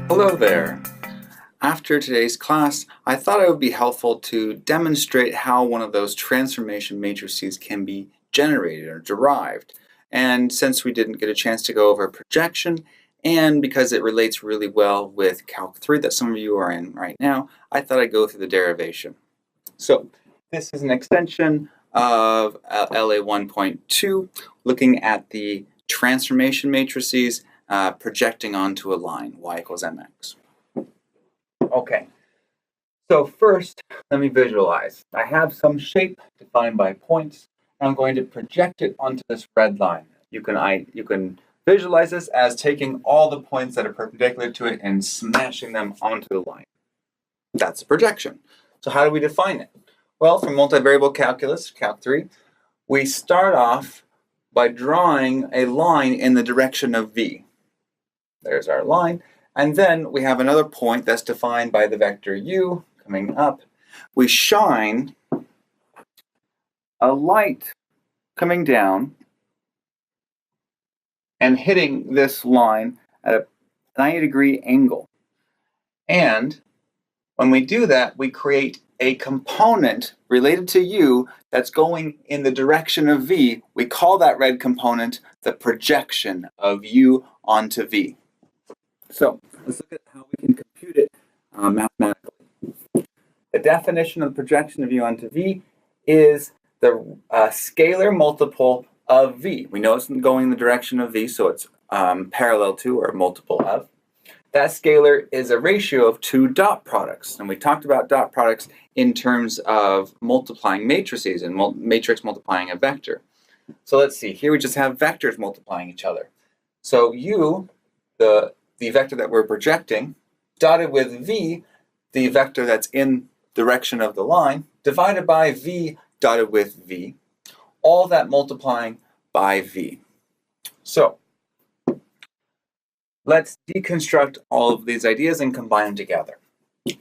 Hello there. After today's class, I thought it would be helpful to demonstrate how one of those transformation matrices can be generated or derived. And since we didn't get a chance to go over projection, and because it relates really well with Calc 3 that some of you are in right now, I thought I'd go through the derivation. So this is an extension of LA1.2, looking at the transformation matrices projecting onto a line, y equals mx. Okay, so first, let me visualize. I have some shape defined by points, and I'm going to project it onto this red line. You can visualize this as taking all the points that are perpendicular to it and smashing them onto the line. That's a projection. So how do we define it? Well, for multivariable calculus, Calc 3, we start off by drawing a line in the direction of v. There's our line. And then we have another point that's defined by the vector u coming up. We shine a light coming down and hitting this line at a 90-degree angle. And when we do that, we create a component related to u that's going in the direction of v. We call that red component the projection of u onto v. So let's look at how we can compute it mathematically. The definition of the projection of u onto v is the scalar multiple of v. We know it's going in the direction of v, so it's parallel to or multiple of. That scalar is a ratio of two dot products. And we talked about dot products in terms of multiplying matrices and matrix multiplying a vector. So let's see, here we just have vectors multiplying each other. So u, the vector that we're projecting, dotted with v, the vector that's in direction of the line, divided by v dotted with v, all that multiplying by v. So let's deconstruct all of these ideas and combine them together.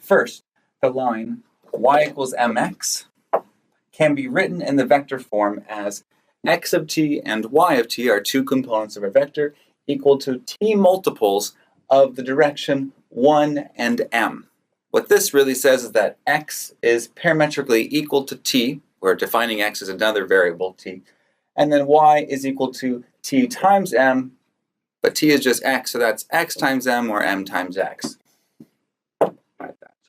First, the line y equals mx can be written in the vector form as x of t and y of t are two components of a vector equal to t multiples of the direction 1 and m. What this really says is that x is parametrically equal to t. We're defining x as another variable, t. And then y is equal to t times m, but t is just x, so that's x times m or m times x. So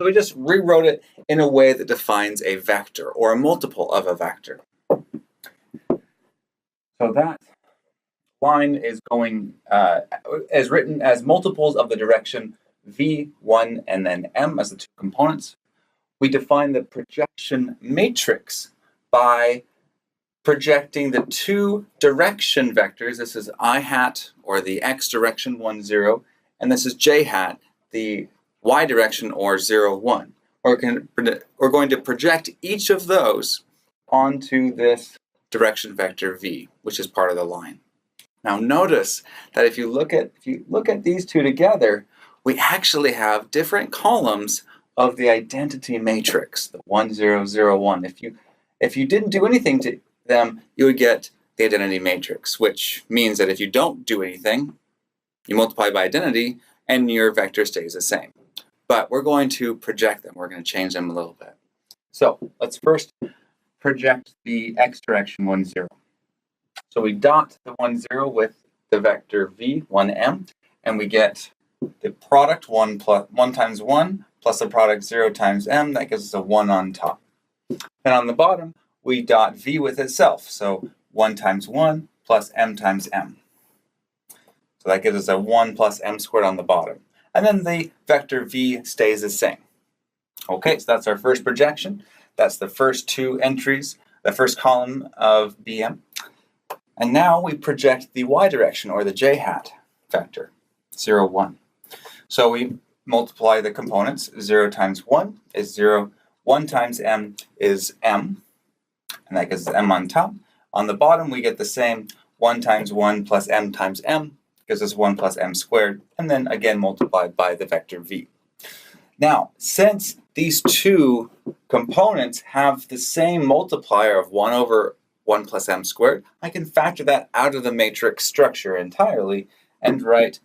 we just rewrote it in a way that defines a vector or a multiple of a vector. So that line is going as written as multiples of the direction v, 1, and then m as the two components. We define the projection matrix by projecting the two direction vectors. This is I hat, or the x direction, 1, 0, and this is j hat, the y direction, or 0, 1. We're going to project each of those onto this direction vector v, which is part of the line. Now notice that if you look at these two together, we actually have different columns of the identity matrix, the 1, 0, 0, 1. If you didn't do anything to them, you would get the identity matrix, which means that if you don't do anything, you multiply by identity and your vector stays the same. But we're going to project them. We're going to change them a little bit. So let's first project the x direction 1, 0. So we dot the 1, 0 with the vector v, 1m, and we get the product 1 times 1 plus the product 0 times m. That gives us a 1 on top. And on the bottom, we dot v with itself. So 1 times 1 plus m times m. So that gives us a 1 plus m squared on the bottom. And then the vector v stays the same. Okay, so that's our first projection. That's the first two entries, the first column of bm. And now we project the y direction, or the j hat vector, 0, 1. So we multiply the components. 0 times 1 is 0. 1 times m is m, and that gives us m on top. On the bottom, we get the same 1 times 1 plus m times m, gives us 1 plus m squared, and then again multiplied by the vector v. Now, since these two components have the same multiplier of 1 over 1 plus m squared, I can factor that out of the matrix structure entirely and write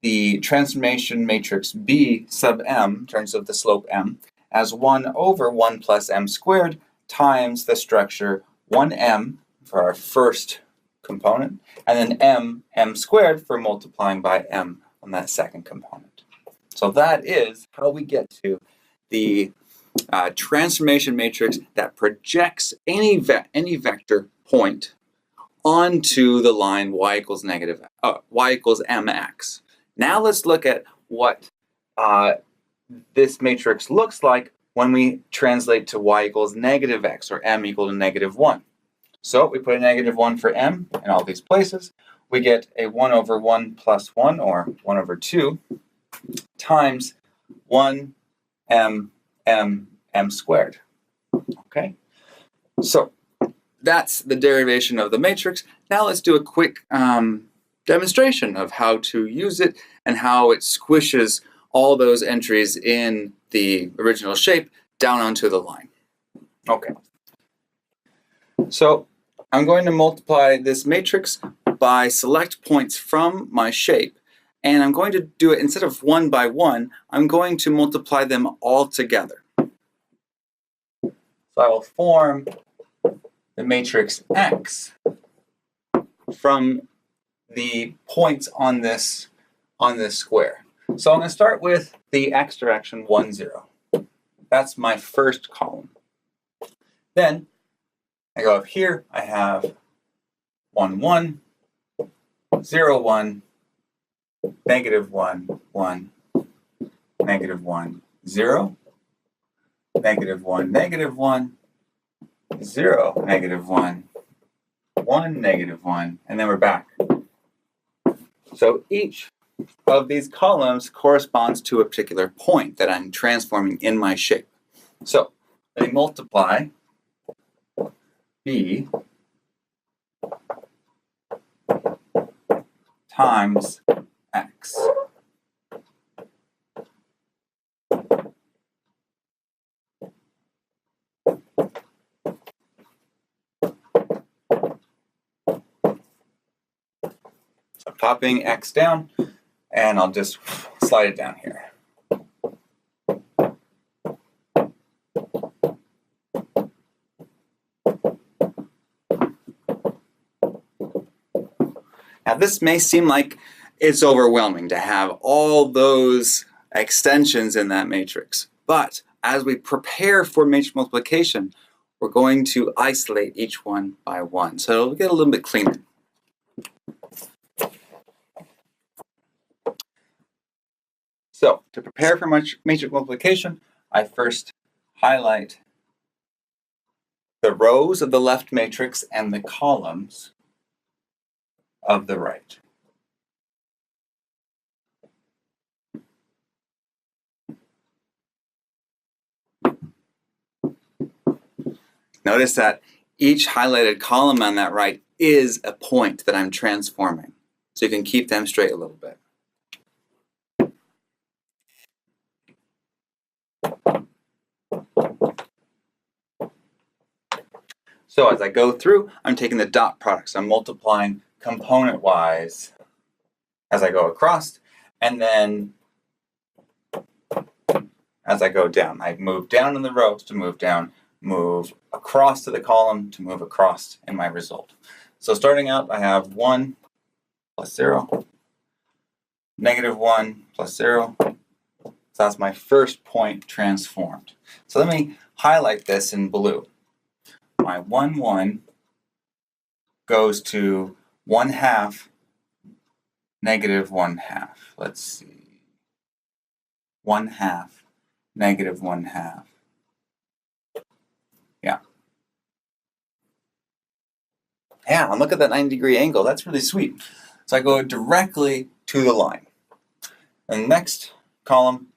the transformation matrix B sub m, in terms of the slope m, as 1 over 1 plus m squared times the structure 1m for our first component, and then m squared for multiplying by m on that second component. So that is how we get to the transformation matrix that projects any vector point onto the line y equals mx. Now let's look at what this matrix looks like when we translate to y equals negative x, or m equal to negative 1. So we put a negative 1 for m in all these places. We get a 1 over 1 plus 1, or 1 over 2, times 1 m squared. Okay? So that's the derivation of the matrix. Now let's do a quick demonstration of how to use it and how it squishes all those entries in the original shape down onto the line. Okay. So I'm going to multiply this matrix by select points from my shape, and I'm going to do it instead of one by one, I'm going to multiply them all together. So I will form the matrix X from the points on this square. So I'm going to start with the X direction 1, 0. That's my first column. Then I go up here, I have 1, 1, 0, 1, negative 1, 1, negative 1, 0, negative 1, negative 1, 0, negative 1, 1, negative 1, and then we're back. So each of these columns corresponds to a particular point that I'm transforming in my shape. So they multiply B times X. So popping X down, and I'll just slide it down here. Now this may seem like it's overwhelming to have all those extensions in that matrix, but as we prepare for matrix multiplication, we're going to isolate each one by one, so it'll get a little bit cleaner. So to prepare for matrix multiplication, I first highlight the rows of the left matrix and the columns of the right. Notice that each highlighted column on that right is a point that I'm transforming, so you can keep them straight a little bit. So as I go through, I'm taking the dot products. I'm multiplying component-wise as I go across, and then as I go down. I move down in the rows to move down, move across to the column to move across in my result. So starting out, I have 1 plus 0, negative 1 plus 0. So that's my first point transformed. So let me highlight this in blue. My 1, 1 goes to 1/2, negative 1/2. Let's see. 1/2, negative 1/2. Yeah. Yeah, and look at that 90-degree angle. That's really sweet. So I go directly to the line. And the next column,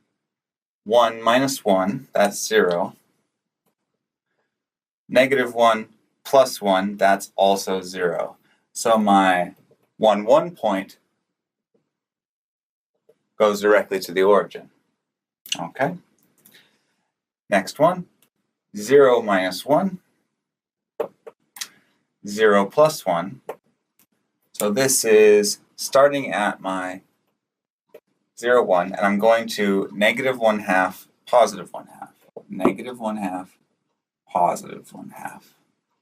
1 minus 1, that's 0. Negative 1 plus 1, that's also 0. So my 1, 1 point goes directly to the origin. Okay. Next one, 0 minus 1, 0 plus 1. So this is starting at my 0, 1, and I'm going to negative 1/2, positive 1/2. Negative 1/2, positive 1/2.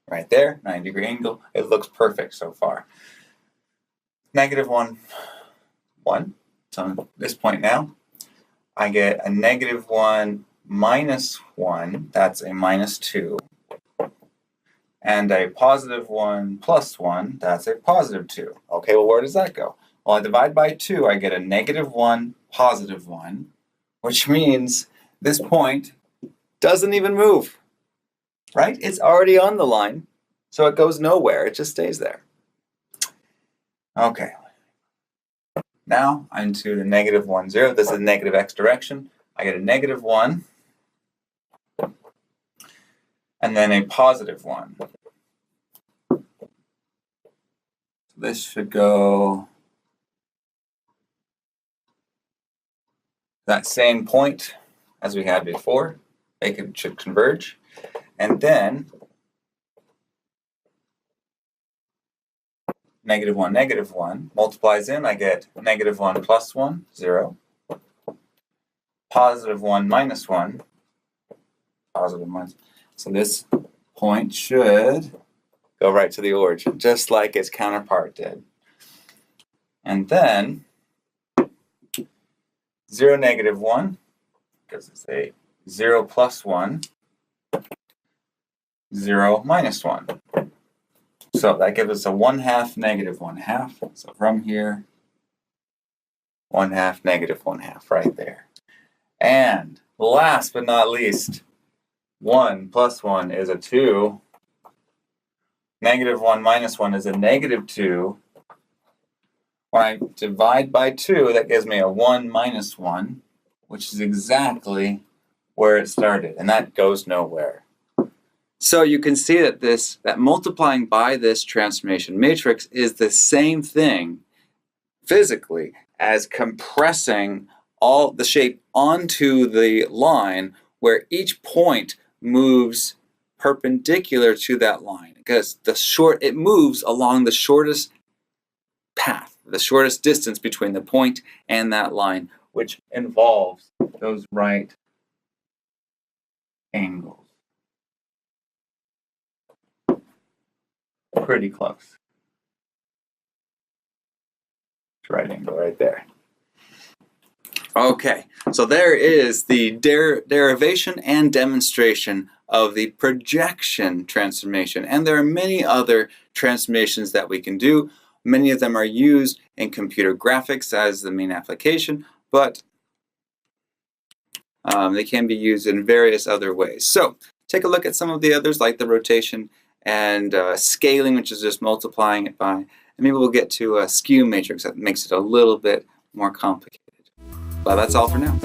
Right there, 90-degree angle. It looks perfect so far. Negative 1, 1. So at this point now, I get a negative 1 minus 1. That's a minus 2. And a positive 1 plus 1. That's a positive 2. Okay, well, where does that go? Well, I divide by 2. I get a negative 1, positive 1, which means this point doesn't even move. Right? It's already on the line, so it goes nowhere. It just stays there. Okay. Now I'm to the negative 1, 0. This is the negative x direction. I get a negative 1, and then a positive 1. So this should go that same point as we had before. It should converge. And then negative 1 multiplies in. I get negative 1 plus 1, 0. Positive 1 minus 1, positive minus. So this point should go right to the origin, just like its counterpart did. And then 0, negative 1, because it's a 0 plus 1, 0 minus 1. So that gives us a 1/2, negative 1/2. So from here, 1/2, negative 1/2, right there. And last but not least, 1 plus 1 is a 2. Negative 1 minus 1 is a negative 2. When I divide by 2, that gives me a 1 minus 1, which is exactly where it started, and that goes nowhere. So you can see that multiplying by this transformation matrix is the same thing physically as compressing all the shape onto the line where each point moves perpendicular to that line, because it moves along the shortest path, the shortest distance between the point and that line, which involves those right angles. Pretty close. It's right angle right there. Okay, so there is the derivation and demonstration of the projection transformation. And there are many other transformations that we can do. Many of them are used in computer graphics as the main application, but they can be used in various other ways. So take a look at some of the others, like the rotation and scaling, which is just multiplying it by, and maybe we'll get to a skew matrix that makes it a little bit more complicated. But that's all for now.